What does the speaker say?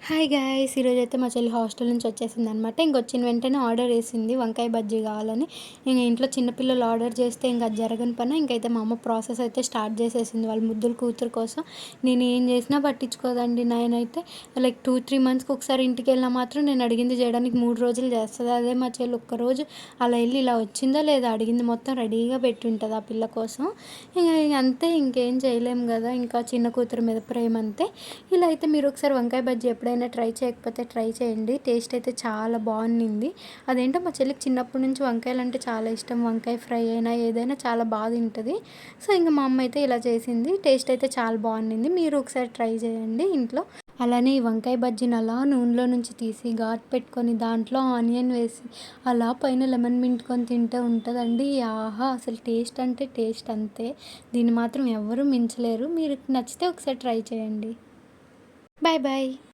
Hi guys! ఈరోజైతే మా చెల్లి హాస్టల్ నుంచి వచ్చేసిందనమాట. ఇంకొచ్చిన వెంటనే ఆర్డర్ వేసింది వంకాయ బజ్జీ కావాలని. ఇంక ఇంట్లో చిన్నపిల్లలు ఆర్డర్ చేస్తే ఇంక అది జరగని పని. ఇంకైతే మా అమ్మ ప్రాసెస్ అయితే స్టార్ట్ చేసేసింది వాళ్ళ ముద్దుల కూతురు కోసం. నేను ఏం చేసినా పట్టించుకోదండి. నేనైతే లైక్ 2-3 మంత్స్కి ఒకసారి ఇంటికి వెళ్ళినా మాత్రం నేను అడిగింది చేయడానికి 3 రోజులు చేస్తుంది. అదే మా చెల్లి ఒక్కరోజు అలా వెళ్ళి ఇలా వచ్చిందా లేదా అడిగింది మొత్తం రెడీగా పెట్టి ఉంటుంది ఆ పిల్ల కోసం. ఇంక అంతే, ఇంకేం చేయలేము కదా, ఇంకా చిన్న కూతురు మీద ప్రేమ అంతే. ఇలా అయితే మీరు ఒకసారి వంకాయ బజ్జీ ఎప్పుడైనా ట్రై చేయకపోతే ట్రై చేయండి. టేస్ట్ అయితే చాలా బాగుండింది. అదేంటో మా చెల్లికి చిన్నప్పటి నుంచి వంకాయలు అంటే చాలా ఇష్టం. వంకాయ ఫ్రై అయినా ఏదైనా చాలా బాగా తింటుంది. సో ఇంక మా అమ్మ అయితే ఇలా చేసింది. టేస్ట్ అయితే చాలా బాగుండింది. మీరు ఒకసారి ట్రై చేయండి ఇంట్లో. అలానే ఈ వంకాయ బజ్జీని అలా నూనెలో నుంచి తీసి ఘాటు పెట్టుకొని దాంట్లో ఆనియన్ వేసి అలా పైన లెమన్ పిండుకొని తింటే ఉంటుందండి. ఆహా, అసలు టేస్ట్ అంటే టేస్ట్ అంతే. దీన్ని మాత్రం ఎవరు మించలేరు. మీరు నచ్చితే ఒకసారి ట్రై చేయండి. Bye bye.